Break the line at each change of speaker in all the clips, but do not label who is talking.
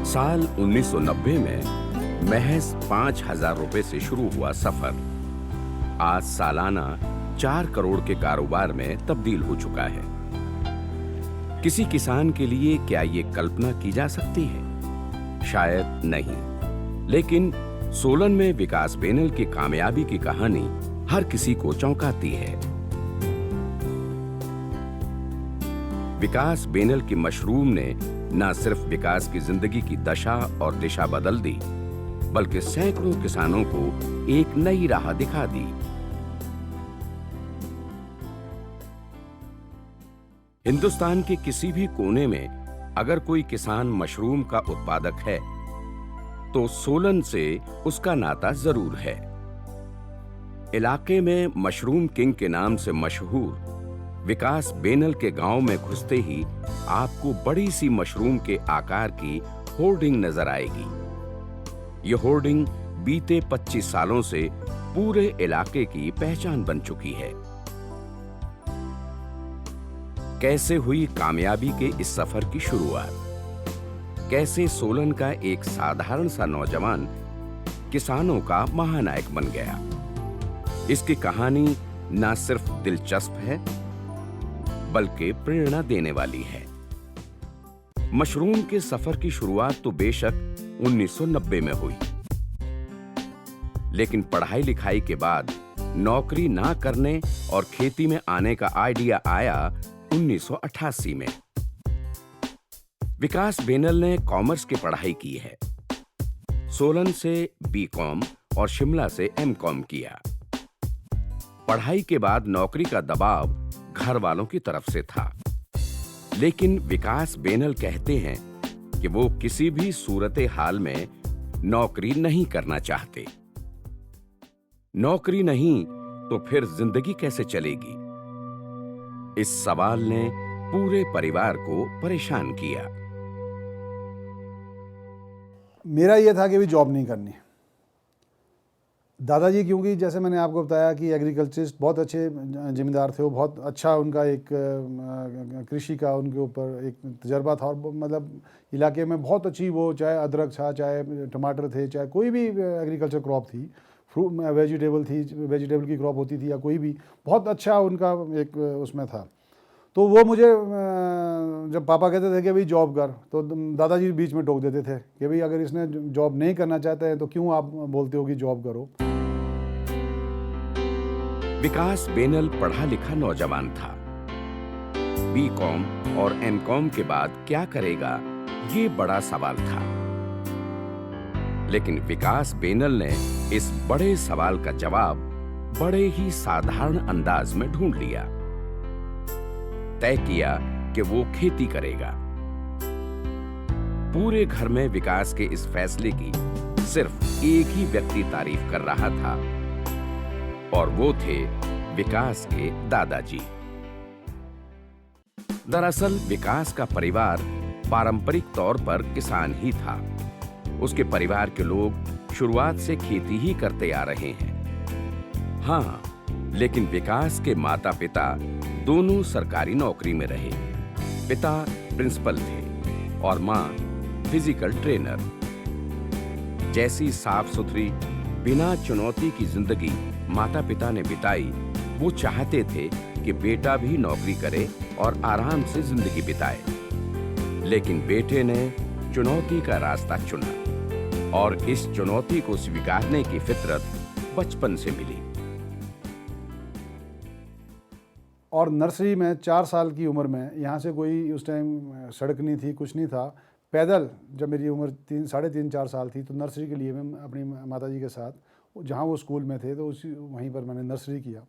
साल 1990 में महज 5,000 रुपए से शुरू हुआ सफर आज सालाना 4 करोड़ के कारोबार में तब्दील हो चुका है। किसी किसान के लिए क्या ये कल्पना की जा सकती है? शायद नहीं, लेकिन सोलन में विकास बेनल की कामयाबी की कहानी हर किसी को चौंकाती है। विकास बेनल की मशरूम ने न सिर्फ विकास की जिंदगी की दशा और दिशा बदल दी, बल्कि सैकड़ों किसानों को एक नई राह दिखा दी। हिंदुस्तान के किसी भी कोने में अगर कोई किसान मशरूम का उत्पादक है, तो सोलन से उसका नाता जरूर है। इलाके में मशरूम किंग के नाम से मशहूर विकास बेनल के गांव में घुसते ही आपको बड़ी सी मशरूम के आकार की होर्डिंग नजर आएगी। यह होर्डिंग बीते 25 सालों से पूरे इलाके की पहचान बन चुकी है। कैसे हुई कामयाबी के इस सफर की शुरुआत? कैसे सोलन का एक साधारण सा नौजवान किसानों का महानायक बन गया? इसकी कहानी न सिर्फ दिलचस्प है, बल्कि प्रेरणा देने वाली है। मशरूम के सफर की शुरुआत तो बेशक 1990 में हुई, लेकिन पढ़ाई लिखाई के बाद नौकरी ना करने और खेती में आने का आइडिया आया 1988 में। विकास बेनल ने कॉमर्स की पढ़ाई की है। सोलन से बीकॉम और शिमला से एमकॉम किया। पढ़ाई के बाद नौकरी का दबाव घर वालों की तरफ से था, लेकिन विकास बेनल कहते हैं कि वो किसी भी सूरते हाल में नौकरी नहीं करना चाहते। नौकरी नहीं तो फिर जिंदगी कैसे चलेगी? इस सवाल ने पूरे परिवार को परेशान किया।
मेरा ये था कि भी जॉब नहीं करनी। दादाजी, क्योंकि जैसे मैंने आपको बताया कि एग्रीकल्चरिस्ट बहुत अच्छे जिम्मेदार थे, वो बहुत अच्छा उनका एक कृषि का उनके ऊपर एक तजर्बा था, और मतलब इलाके में बहुत अच्छी वो, चाहे अदरक था, चाहे टमाटर थे, चाहे कोई भी एग्रीकल्चर क्रॉप थी, फ्रूट वेजिटेबल की क्रॉप होती थी या कोई भी, बहुत अच्छा उनका एक उसमें था। तो वो मुझे जब पापा कहते थे कि भाई जॉब कर, तो दादाजी बीच में टोक देते थे कि भाई अगर इसने जॉब नहीं करना चाहता है तो क्यों आप बोलते हो कि जॉब करो।
विकास बेनल पढ़ा लिखा नौजवान था। बीकॉम और एमकॉम के बाद क्या करेगा, ये बड़ा सवाल था। लेकिन विकास बेनल ने इस बड़े सवाल का जवाब बड़े ही साधारण अंदाज में ढूंढ लिया। तय किया कि वो खेती करेगा। पूरे घर में विकास के इस फैसले की सिर्फ एक ही व्यक्ति तारीफ कर रहा था, और वो थे विकास के दादाजी। दरअसल विकास का परिवार पारंपरिक तौर पर किसान ही था। उसके परिवार के लोग शुरुआत से खेती ही करते आ रहे हैं। हाँ, लेकिन विकास के माता पिता दोनों सरकारी नौकरी में रहे। पिता प्रिंसिपल थे और मां फिजिकल ट्रेनर। जैसी साफ सुथरी बिना चुनौती की जिंदगी माता पिता ने बिताई, वो चाहते थे कि बेटा भी नौकरी करे और आराम से जिंदगी बिताए। लेकिन बेटे ने चुनौती का रास्ता चुना, और इस चुनौती को स्वीकारने की फितरत बचपन से मिली।
और नर्सरी में 4 साल की उम्र में, यहाँ से कोई उस टाइम सड़क नहीं थी, कुछ नहीं था, पैदल, जब मेरी उम्र 3.5-4 साल थी, तो नर्सरी के लिए मैं अपनी माताजी के साथ, जहाँ वो स्कूल में थे, तो उसी वहीं पर मैंने नर्सरी किया।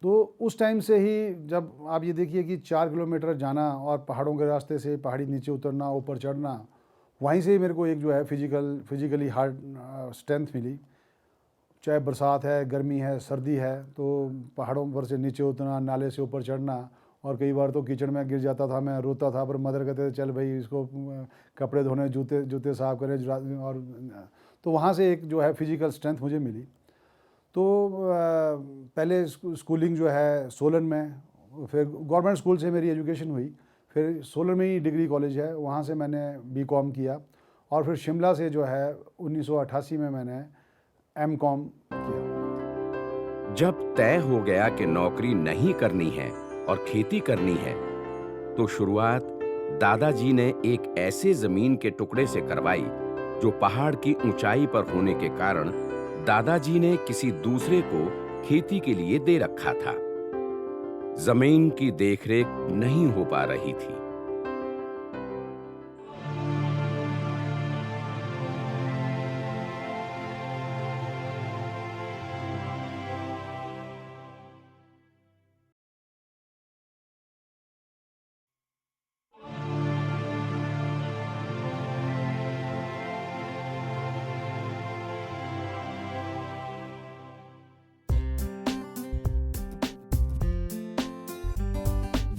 तो उस टाइम से ही, जब आप ये देखिए कि 4 किलोमीटर जाना और पहाड़ों के रास्ते से पहाड़ी नीचे उतरना, ऊपर चढ़ना, वहीं से ही मेरे को एक जो है फिजिकली हार्ड स्ट्रेंथ मिली। चाहे बरसात है, गर्मी है, सर्दी है, तो पहाड़ों पर से नीचे उतरना, नाले से ऊपर चढ़ना, और कई बार तो कीचड़ में गिर जाता था, मैं रोता था, पर मदर कहते थे चल भाई इसको कपड़े धोने, जूते साफ करें, और तो वहाँ से एक जो है फिजिकल स्ट्रेंथ मुझे मिली। तो पहले स्कूलिंग जो है सोलन में, फिर गवर्नमेंट स्कूल से मेरी एजुकेशन हुई, फिर सोलन में ही डिग्री कॉलेज है, वहाँ से मैंने बीकॉम किया, और फिर शिमला से जो है 1988 में मैंने एमकॉम किया।
जब तय हो गया कि नौकरी नहीं करनी है और खेती करनी है, तो शुरुआत दादाजी ने एक ऐसे जमीन के टुकड़े से करवाई जो पहाड़ की ऊंचाई पर होने के कारण दादाजी ने किसी दूसरे को खेती के लिए दे रखा था। जमीन की देखरेख नहीं हो पा रही थी।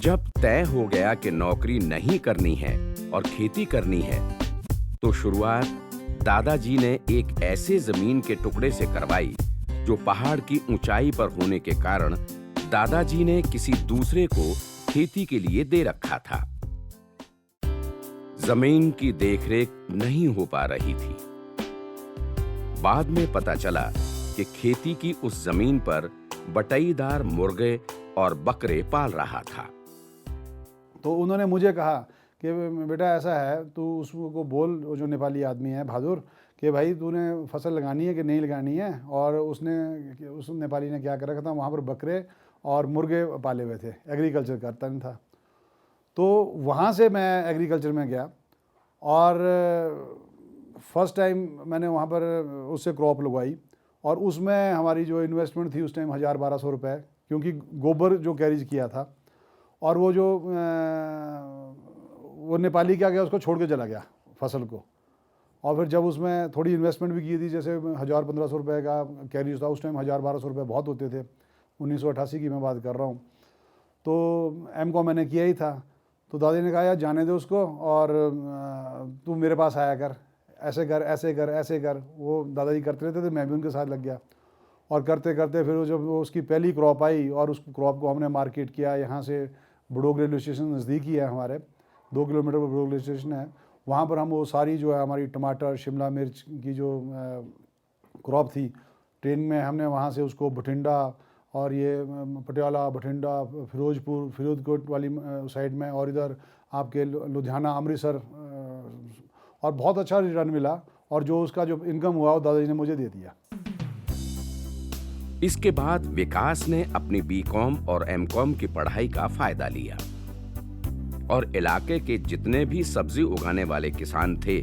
जब तय हो गया कि नौकरी नहीं करनी है और खेती करनी है, तो शुरुआत दादाजी ने एक ऐसे जमीन के टुकड़े से करवाई जो पहाड़ की ऊंचाई पर होने के कारण दादाजी ने किसी दूसरे को खेती के लिए दे रखा था। जमीन की देखरेख नहीं हो पा रही थी। बाद में पता चला कि खेती की उस जमीन पर बटाईदार मुर्गे और बकरे पाल रहा था।
तो उन्होंने मुझे कहा कि बेटा ऐसा है, तू उसको बोल, वो जो नेपाली आदमी है बहादुर, कि भाई तूने फसल लगानी है कि नहीं लगानी है। और उस नेपाली ने क्या कर रखा था, वहाँ पर बकरे और मुर्गे पाले हुए थे, एग्रीकल्चर करता नहीं था। तो वहाँ से मैं एग्रीकल्चर में गया और फर्स्ट टाइम मैंने वहाँ पर उससे क्रॉप लगवाई, और उसमें हमारी जो इन्वेस्टमेंट थी उस टाइम 1000-1200 रुपये, क्योंकि गोबर जो कैरीज किया था। और वो जो वो नेपाली क्या गया, उसको छोड़ के चला गया फसल को। और फिर जब उसमें थोड़ी इन्वेस्टमेंट भी की थी, जैसे 1000-1500 रुपये का कैरीज था, उस टाइम 1000-1200 रुपये बहुत होते थे, 1988 की मैं बात कर रहा हूँ। तो एमकॉम मैंने किया ही था। तो दादी ने कहा यार जाने दे उसको, और तू मेरे पास आया कर, ऐसे कर ऐसे कर ऐसे कर। वो दादाजी करते रहते थे, मैं भी उनके साथ लग गया। और करते करते फिर जब उसकी पहली क्रॉप आई, और उस क्रॉप को हमने मार्केट किया। यहाँ से बड़ोग रेलवे स्टेशन नज़दीक ही है हमारे, 2 किलोमीटर पर बड़ोग रेलवे स्टेशन है। वहाँ पर हम वो सारी जो है हमारी टमाटर, शिमला मिर्च की जो क्रॉप थी, ट्रेन में हमने वहाँ से उसको बठिंडा और ये पटियाला, बठिंडा, फिरोजपुर, फरीदकोट वाली साइड में, और इधर आपके लुधियाना, अमृतसर, और बहुत अच्छा रिटर्न मिला। और जो उसका जो इनकम हुआ वो दादाजी ने मुझे दे दिया।
इसके बाद विकास ने अपनी बीकॉम और एमकॉम की पढ़ाई का फायदा लिया और इलाके के जितने भी सब्जी उगाने वाले किसान थे,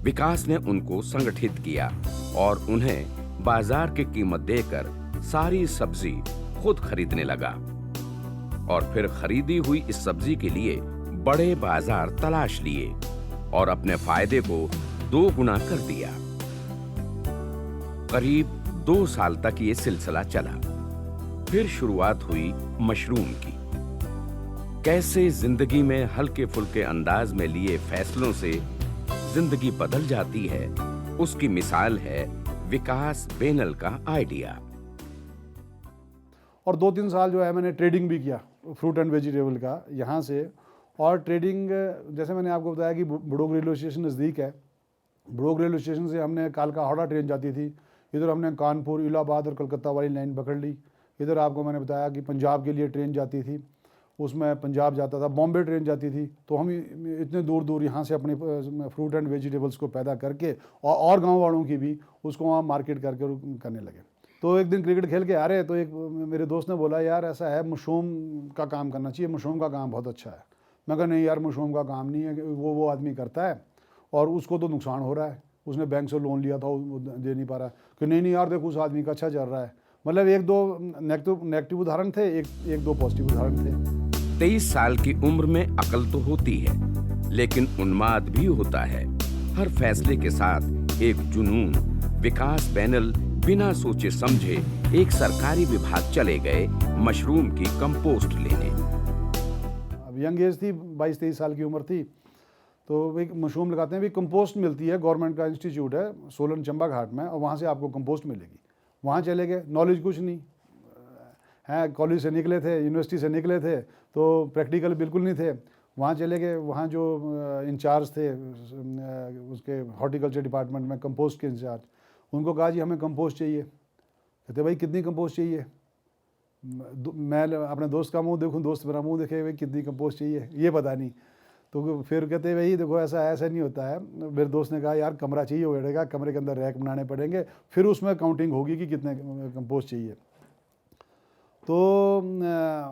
विकास ने उनको संगठित किया और उन्हें बाजार की कीमत देकर सारी सब्जी खुद खरीदने लगा। और फिर खरीदी हुई इस सब्जी के लिए बड़े बाजार तलाश लिए और अपने फायदे को 2 गुना कर दिया। करीब 2 साल तक ये सिलसिला चला। फिर शुरुआत हुई मशरूम की। कैसे जिंदगी में हल्के फुल्के अंदाज में लिए फैसलों से जिंदगी बदल जाती है, उसकी मिसाल है विकास बेनल का आइडिया।
और 2-3 साल जो है मैंने ट्रेडिंग भी किया फ्रूट एंड वेजिटेबल का यहाँ से। और ट्रेडिंग, जैसे मैंने आपको बताया कि बड़ोग रेलवे स्टेशन नज़दीक है। बड़ोग रेलवे स्टेशन से हमने कालका हावड़ा ट्रेन जाती थी, इधर हमने कानपुर, इलाहाबाद और कलकत्ता वाली लाइन पकड़ ली। इधर आपको मैंने बताया कि पंजाब के लिए ट्रेन जाती थी, उसमें पंजाब जाता था, बॉम्बे ट्रेन जाती थी। तो हम इतने दूर दूर यहाँ से अपने फ्रूट एंड वेजिटेबल्स को पैदा करके और गांव वालों की भी उसको वहाँ मार्केट करके करने लगे। तो एक दिन क्रिकेट खेल के आ रहे, तो एक मेरे दोस्त ने बोला यार ऐसा है, मशरूम का काम करना चाहिए, मशरूम का काम बहुत अच्छा है। मैं कहा नहीं यार, मशरूम का काम नहीं है, वो आदमी करता है और उसको तो नुकसान हो रहा है, उसने बैंक से लोन लिया था, वो दे नहीं पा रहा। कि नहीं यार देखो उस आदमी का अच्छा चल रहा है। मतलब 1-2 नेगेटिव उदाहरण थे, एक दो पॉजिटिव उदाहरण थे।
23 साल की उम्र में अकल तो होती है, लेकिन उन्माद भी होता है। हर फैसले के साथ एक जुनून। विकास बेनल बिना सोचे समझे एक सरकारी विभाग चले गए मशरूम की कंपोस्ट लेने।
अब यंग एज थी, 22-23 साल की उम्र थी। तो एक मशरूम लगाते हैं, भी कंपोस्ट मिलती है, गवर्नमेंट का इंस्टीट्यूट है सोलन चंबा घाट में, और वहाँ से आपको कंपोस्ट मिलेगी। वहाँ चले गए, नॉलेज कुछ नहीं, हैं, कॉलेज से निकले थे, यूनिवर्सिटी से निकले थे, तो प्रैक्टिकल बिल्कुल नहीं थे। वहाँ चले गए, वहाँ जो इंचार्ज थे उसके हॉर्टिकल्चर डिपार्टमेंट में, कंपोस्ट के इंचार्ज, उनको कहा जी हमें कंपोस्ट चाहिए। कहते भाई कितनी कंपोस्ट चाहिए? मैं अपने दोस्त का मुंह देखूं, दोस्त मेरा मुंह देखे, भाई कितनी कंपोस्ट चाहिए ये पता नहीं। तो फिर कहते भाई देखो ऐसा नहीं होता है। मेरे दोस्त ने कहा यार कमरा चाहिए बैठेगा, कमरे के अंदर रैक बनाने पड़ेंगे, फिर उसमें काउंटिंग होगी कि कितने कंपोस्ट चाहिए। तो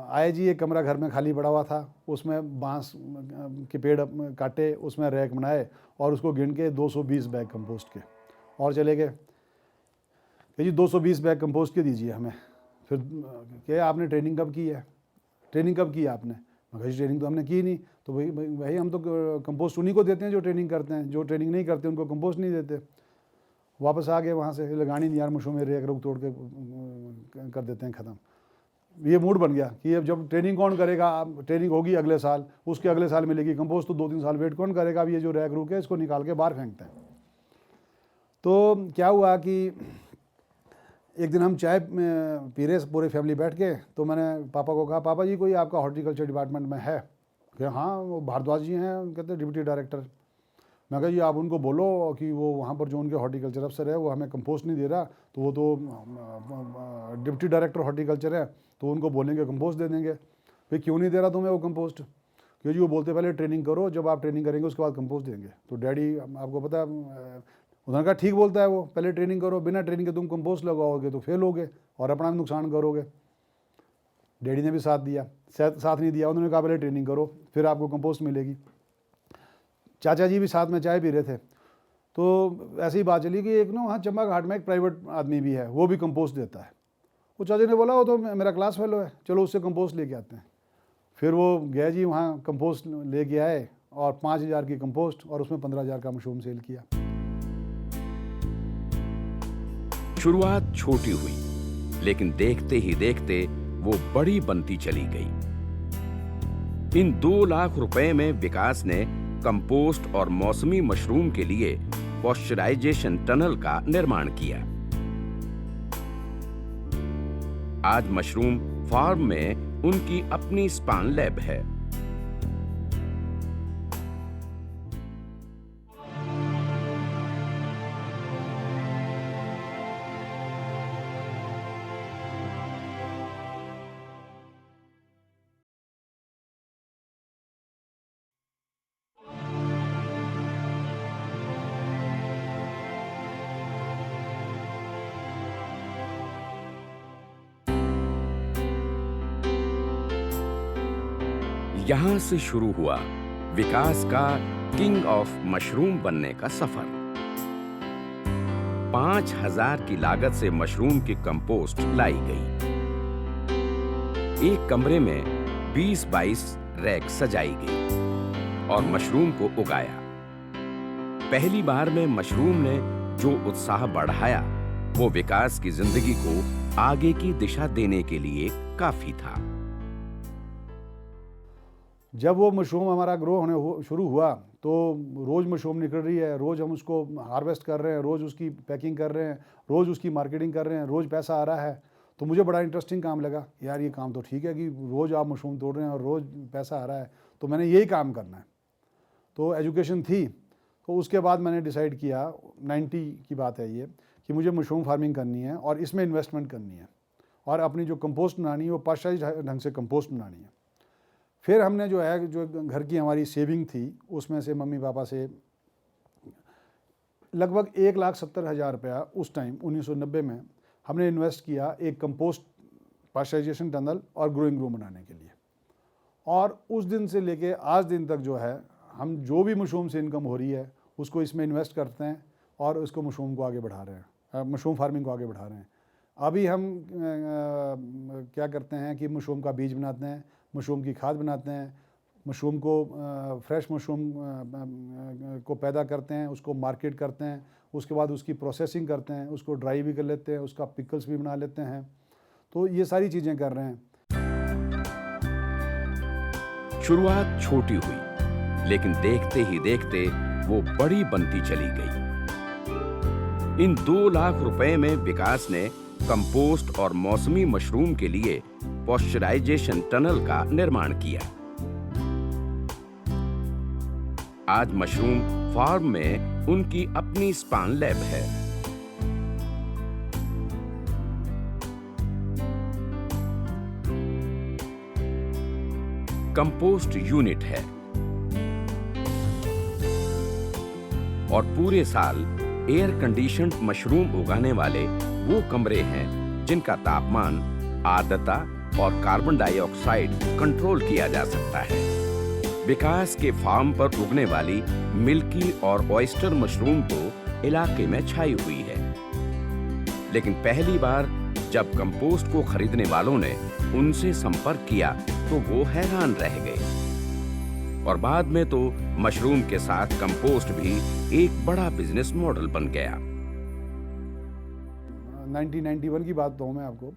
आए जी, एक कमरा घर में खाली पड़ा हुआ था, उसमें बांस के पेड़ काटे, उसमें रैक बनाए और उसको गिन के 220 बैग कंपोस्ट के, और चले गए कि जी 220 बैग कंपोस्ट के दीजिए हमें। फिर क्या आपने ट्रेनिंग कब की है? ट्रेनिंग कब की है आपने? मैं कहा जी ट्रेनिंग तो हमने की नहीं। तो भाई हम तो कंपोस्ट उन्हीं को देते हैं जो ट्रेनिंग करते हैं, जो ट्रेनिंग नहीं करते उनको कंपोस्ट नहीं देते। वापस आ गए वहाँ से, लगानी नहीं यार, मशरूम में रेक रुक तोड़ के कर देते हैं ख़त्म। ये मूड बन गया कि अब जब ट्रेनिंग कौन करेगा, ट्रेनिंग होगी अगले साल, उसके अगले साल मिलेगी कंपोस्ट, तो 2-3 साल वेट कौन करेगा? अब ये जो रैक रुक है इसको निकाल के बाहर फेंकते हैं। तो क्या हुआ कि एक दिन हम चाय पी रहे पूरे फैमिली बैठ के, तो मैंने पापा को कहा पापा जी कोई आपका हॉर्टिकल्चर डिपार्टमेंट में है? कि हाँ वो भारद्वाज जी हैं, कहते डिप्टी डायरेक्टर। मैं कहा जी आप उनको बोलो कि वो वहाँ पर जो उनके हॉर्टिकल्चर अफसर है वो हमें कंपोस्ट नहीं दे रहा, तो वो तो डिप्टी डायरेक्टर हॉर्टिकल्चर है, तो उनको बोलेंगे कंपोस्ट दे देंगे। भाई क्यों नहीं दे रहा तुम्हें वो कंपोस्ट? क्योंकि वो बोलते पहले ट्रेनिंग करो, जब आप ट्रेनिंग करेंगे उसके बाद कंपोस्ट देंगे। तो डैडी आपको पता है, उन्होंने कहा ठीक बोलता है वो, पहले ट्रेनिंग करो, बिना ट्रेनिंग के तुम कंपोस्ट लगाओगे तो फेल होगे और अपना भी नुकसान करोगे। डैडी ने भी साथ दिया, साथ नहीं दिया, उन्होंने कहा पहले ट्रेनिंग करो फिर आपको कंपोस्ट मिलेगी। चाचा जी भी साथ में चाय पी रहे थे, तो ऐसी ही बात चली कि एक ना वहाँ चंबा घाट में एक प्राइवेट आदमी भी है, वो भी कंपोस्ट देता है। वो चाचा ने बोला वो तो मेरा क्लास फेलो है, चलो उससे कंपोस्ट लेके आते हैं। फिर वो गए जी वहाँ कंपोस्ट लेके आए और 5,000 की कंपोस्ट और उसमें 15,000 का मशरूम सेल किया।
शुरुआत छोटी हुई, लेकिन देखते ही देखते वो बड़ी बनती चली गई। इन 2 लाख रुपए में विकास ने कंपोस्ट और मौसमी मशरूम के लिए पॉस्चराइजेशन टनल का निर्माण किया। आज मशरूम फार्म में उनकी अपनी स्पान लैब है। यहां से शुरू हुआ विकास का किंग ऑफ मशरूम बनने का सफर। 5,000 की लागत से मशरूम की कंपोस्ट लाई गई। एक कमरे में 20-22 रैक सजाई गई और मशरूम को उगाया। पहली बार में मशरूम ने जो उत्साह बढ़ाया वो विकास की जिंदगी को आगे की दिशा देने के लिए काफी था।
जब वो मशरूम हमारा ग्रो होने शुरू हुआ तो रोज़ मशरूम निकल रही है, रोज़ हम उसको हार्वेस्ट कर रहे हैं, रोज़ उसकी पैकिंग कर रहे हैं, रोज़ उसकी मार्केटिंग कर रहे हैं, रोज़ पैसा आ रहा है। तो मुझे बड़ा इंटरेस्टिंग काम लगा, यार ये काम तो ठीक है कि रोज़ आप मशरूम तोड़ रहे हैं और रोज़ पैसा आ रहा है, तो मैंने यही काम करना है। तो एजुकेशन थी, तो उसके बाद मैंने डिसाइड किया, 90 की बात है ये, कि मुझे मशरूम फार्मिंग करनी है और इसमें इन्वेस्टमेंट करनी है और अपनी जो कंपोस्ट बनानी है वो पाश्चराइज्ड ढंग से कंपोस्ट बनानी है। फिर हमने जो है, जो घर की हमारी सेविंग थी उसमें से मम्मी पापा से लगभग 1,70,000 रुपया उस टाइम 1990 में हमने इन्वेस्ट किया एक कंपोस्ट पाश्चराइजेशन टनल और ग्रोइंग रूम बनाने के लिए। और उस दिन से लेके आज दिन तक जो है, हम जो भी मशरूम से इनकम हो रही है उसको इसमें इन्वेस्ट करते हैं और उसको मशरूम को आगे बढ़ा रहे हैं, मशरूम फार्मिंग को आगे बढ़ा रहे हैं। अभी हम क्या करते हैं कि मशरूम का बीज बनाते हैं, मशरूम की खाद बनाते हैं, मशरूम को फ्रेश मशरूम को पैदा करते हैं, उसको मार्केट करते हैं, उसके बाद उसकी प्रोसेसिंग करते हैं, उसको ड्राई भी कर लेते हैं, उसका पिकल्स भी बना लेते हैं। तो ये सारी चीज़ें कर रहे हैं।
शुरुआत छोटी हुई, लेकिन देखते ही देखते वो बड़ी बनती चली गई। इन 2 लाख रुपए में विकास ने कंपोस्ट और मौसमी मशरूम के लिए पॉस्चराइजेशन टनल का निर्माण किया। आज मशरूम फार्म में उनकी अपनी स्पान लैब है। कंपोस्ट यूनिट है और पूरे साल एयर कंडीशन्ड मशरूम उगाने वाले वो कमरे हैं जिनका तापमान, आर्द्रता और कार्बन डाइऑक्साइड कंट्रोल किया जा सकता है। विकास के फार्म पर उगने वाली मिल्की और ऑयस्टर मशरूम तो इलाके में छाई हुई है, लेकिन पहली बार जब कंपोस्ट को खरीदने वालों ने उनसे संपर्क किया तो वो हैरान रह गए और बाद में तो मशरूम के साथ कंपोस्ट भी एक बड़ा बिजनेस मॉडल बन गया।
1991 की बात बताऊँ मैं आपको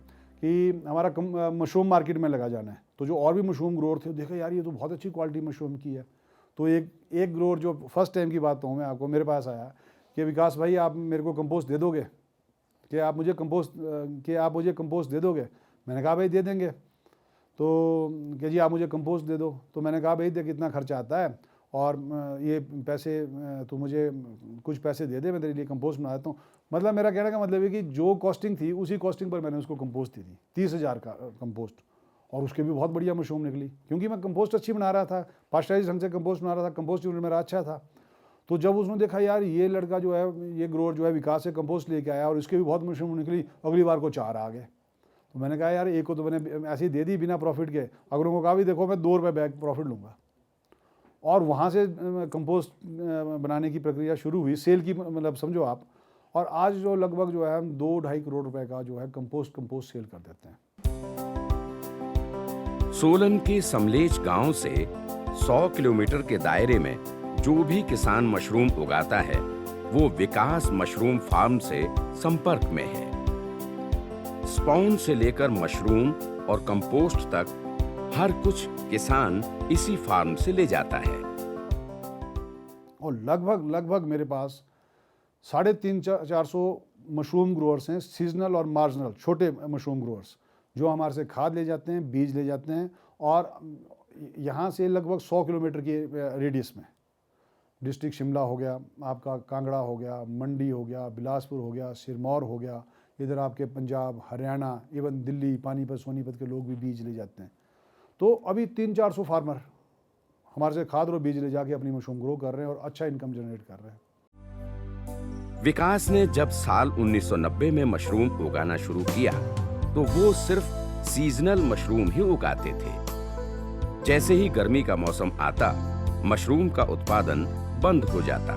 कि हमारा मशरूम मार्केट में लगा जाना है, तो जो और भी मशरूम ग्रोअर थे देखा यार ये तो बहुत अच्छी क्वालिटी मशरूम की है। तो एक ग्रोअर जो फर्स्ट टाइम की बात बताऊँ मैं आपको, मेरे पास आया कि विकास भाई आप मेरे को कंपोस्ट दे दोगे, कि आप मुझे कंपोस्ट दे दोगे। मैंने कहा भाई दे देंगे। तो कि जी आप मुझे कंपोस्ट दे दो। तो मैंने कहा भाई देख कितना खर्चा आता है और ये पैसे तो मुझे कुछ पैसे दे दे, मैं तेरे लिए कंपोस्ट बना देता हूँ। मतलब मेरा कहने का मतलब है कि जो कॉस्टिंग थी उसी कॉस्टिंग पर मैंने उसको कंपोस्ट दी थी, 30,000 का कंपोस्ट, और उसके भी बहुत बढ़िया मशरूम निकली क्योंकि मैं कंपोस्ट अच्छी बना रहा था, पास्चराइज्ड ढंग से कंपोस्ट बना रहा था, कंपोस्ट यूनिट मेरा अच्छा था। तो जब उसने देखा यार ये लड़का जो है, ये ग्रोअर जो है विकास से कंपोस्ट लेके आया और इसके भी बहुत मशरूम निकली, अगली बार को 4 आ गए। तो मैंने कहा यार एक को तो मैंने ऐसे ही दे दी बिना प्रॉफिट के, अगर उनको कहा भी देखो मैं 2 रुपये बैग प्रॉफिट लूँगा। और वहाँ से कंपोस्ट बनाने की प्रक्रिया शुरू हुई, सेल की मतलब समझो आप, और आज जो लगभग जो है हम 2-2.5 करोड़ रुपए का जो है कंपोस्ट सेल कर देते हैं।
सोलन के समलेच गांव से 100 किलोमीटर के दायरे में जो भी किसान मशरूम उगाता है वो विकास मशरूम फार्म से संपर्क में है। स्पाउन से लेकर मशरूम और कंपोस्ट तक हर कुछ किसान इसी फार्म से ले जाता है।
और लगभग मेरे पास 350-400 मशरूम ग्रोअर्स हैं, सीजनल और मार्जिनल छोटे मशरूम ग्रोअर्स, जो हमारे से खाद ले जाते हैं, बीज ले जाते हैं, और यहाँ से लगभग 100 किलोमीटर की रेडियस में डिस्ट्रिक्ट शिमला हो गया, आपका कांगड़ा हो गया, मंडी हो गया, बिलासपुर हो गया, सिरमौर हो गया, इधर आपके पंजाब, हरियाणा, इवन दिल्ली, पानीपत, सोनीपत के लोग भी बीज ले जाते हैं। तो अभी 300-400 फार्मर हमारे से खाद और बीज ले जाके अपनी मशरूम ग्रो कर रहे हैं और अच्छा इनकम जनरेट कर रहे हैं।
विकास ने जब साल 1990 में मशरूम उगाना शुरू किया तो वो सिर्फ सीजनल मशरूम ही उगाते थे। जैसे ही गर्मी का मौसम आता, मशरूम का उत्पादन बंद हो जाता,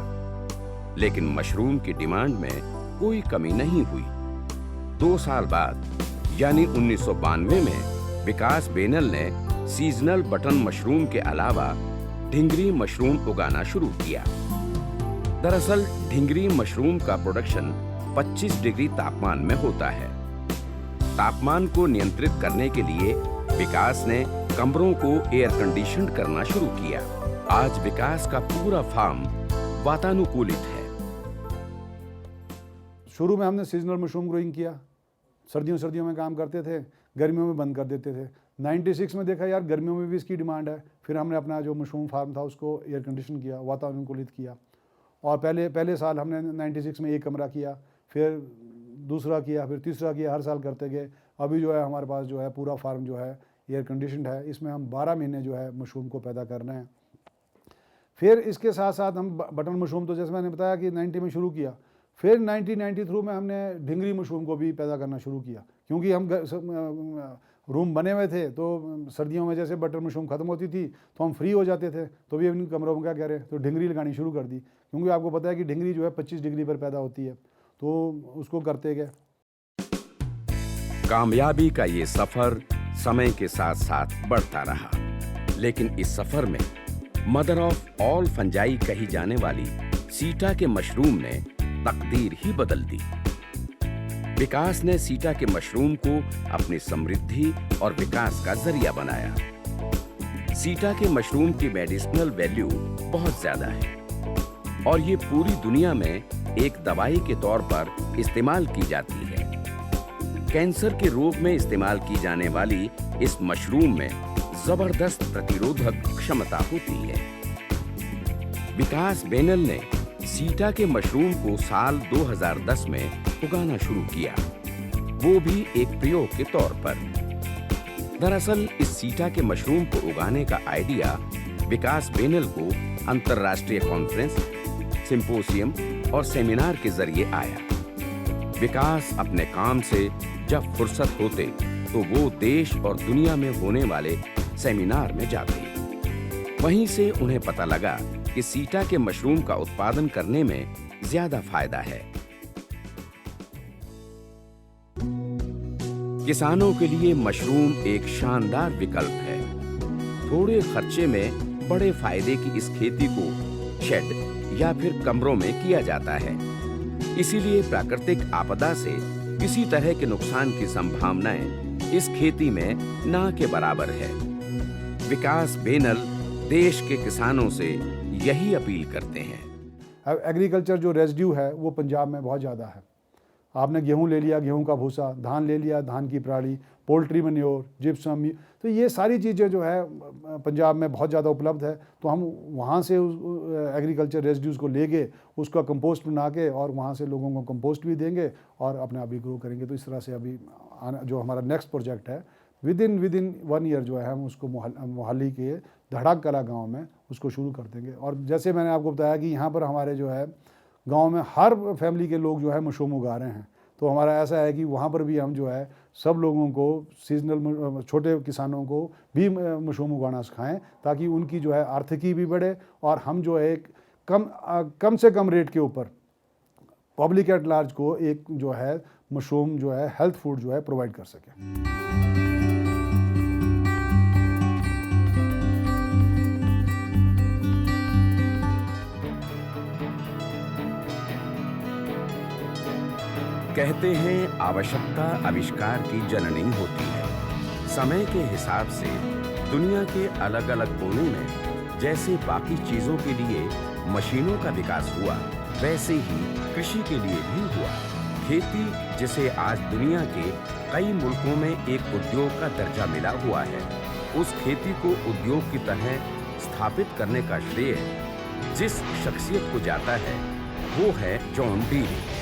लेकिन मशरूम की डिमांड में कोई कमी नहीं हुई। 2 साल बाद यानी 1992 में विकास बेनल ने सीजनल बटन मशरूम के अलावा ढिंगरी मशरूम उगाना शुरू किया। दरअसल ढिंगरी मशरूम का प्रोडक्शन 25 डिग्री तापमान में होता है। तापमान को नियंत्रित करने के लिए विकास ने कमरों को एयर कंडीशन्ड करना शुरू किया। आज विकास का पूरा फार्म वातानुकूलित है।
शुरू में हमने सीजनल मशरूम ग्रोइंग किया, सर्दियों में काम करते थे, गर्मियों में बंद कर देते थे। 96 में देखा यार गर्मियों में भी इसकी डिमांड है, फिर हमने अपना जो मशरूम फार्म था उसको एयर कंडीशन किया, वातानुकूलित किया। और पहले साल हमने 96 में 1 कमरा किया, फिर दूसरा किया, फिर तीसरा किया, हर साल करते गए। अभी जो है हमारे पास जो है पूरा फार्म जो है एयर कंडीशन्ड है, इसमें हम 12 महीने जो है मशरूम को पैदा कर रहे हैं। फिर इसके साथ साथ हम बटन मशरूम, तो जैसे मैंने बताया कि 90 में शुरू किया, फिर 1993 में हमने ढिंगरी मशरूम को भी पैदा करना शुरू किया, क्योंकि हम रूम बने हुए थे तो सर्दियों में जैसे बटर मशरूम ख़त्म होती थी तो हम फ्री हो जाते थे, तो भी अपनी कमरों में क्या कह रहे हैं, तो ढिंगरी लगानी शुरू कर दी, क्योंकि आपको पता है कि ढिंगरी जो है 25 डिग्री पर पैदा होती है, तो उसको करते गए।
कामयाबी का ये सफर समय के साथ साथ बढ़ता रहा, लेकिन इस सफर में मदर ऑफ ऑल फंजाई कही जाने वाली सीटा के मशरूम ने तकदीर ही बदल दी। विकास ने सीटा के मशरूम को अपनी समृद्धि और विकास का जरिया बनाया। सीटा के मशरूम की मेडिसिनल वैल्यू बहुत ज्यादा है और ये पूरी दुनिया में एक दवाई के तौर पर इस्तेमाल की जाती है। कैंसर के रोग में इस्तेमाल की जाने वाली इस मशरूम में जबरदस्त प्रतिरोधक क्षमता होती है। विकास बेनल ने सीटा के मशरूम को साल 2010 में उगाना शुरू किया, वो भी एक प्रयोग के तौर पर। दरअसल इस सीटा के मशरूम को उगाने का आइडिया विकास बेनल को अंतर्राष्ट्रीय कॉन्फ्रेंस, सिंपोजियम और सेमिनार के जरिए आया। विकास अपने काम से जब फुर्सत होते तो वो देश और दुनिया में होने वाले सेमिनार में जाते। वहीं से उन्हें पता लगा कि सीटा के मशरूम का उत्पादन करने में ज्यादा फायदा है। किसानों के लिए मशरूम एक शानदार विकल्प है। थोड़े खर्चे में बड़े फायदे की इस खेती को शेड या फिर कमरों में किया जाता है। इसीलिए प्राकृतिक आपदा से किसी तरह के नुकसान की संभावनाएं इस खेती में ना के बराबर है। विकास बेनल देश के किसानों से यही अपील करते हैं।
एग्रीकल्चर जो रेजिड्यू है वो पंजाब में बहुत ज़्यादा है। आपने गेहूं ले लिया, गेहूं का भूसा, धान ले लिया, धान की पराली, पोल्ट्री मैन्योर, जिप्सम, तो ये सारी चीज़ें जो है पंजाब में बहुत ज़्यादा उपलब्ध है। तो हम वहाँ से उस एग्रीकल्चर रेजिड्यूज़ को लेके उसका कंपोस्ट बना के और वहाँ से लोगों को कंपोस्ट भी देंगे और अपने आप भी ग्रो करेंगे। तो इस तरह से अभी जो हमारा नेक्स्ट प्रोजेक्ट है विद इन 1 ईयर जो है हम उसको मोहाली के धड़ाक कला गाँव में उसको शुरू कर देंगे। और जैसे मैंने आपको बताया कि यहाँ पर हमारे जो है गांव में हर फैमिली के लोग जो है मशरूम उगा रहे हैं। तो हमारा ऐसा है कि वहाँ पर भी हम जो है सब लोगों को सीजनल छोटे किसानों को भी मशरूम उगाना सिखाएं ताकि उनकी जो है आर्थिकी भी बढ़े और हम जो है एक कम से कम रेट के ऊपर पब्लिक एट लार्ज को एक जो है मशरूम जो है हेल्थ फूड जो है प्रोवाइड कर सकें।
कहते हैं आवश्यकता आविष्कार की जननी होती है। समय के हिसाब से दुनिया के अलग अलग कोनों में जैसे बाकी चीजों के लिए मशीनों का विकास हुआ, वैसे ही कृषि के लिए भी हुआ। खेती, जिसे आज दुनिया के कई मुल्कों में एक उद्योग का दर्जा मिला हुआ है, उस खेती को उद्योग की तरह स्थापित करने का श्रेय जिस शख्सियत को जाता है वो है जॉन डीरे।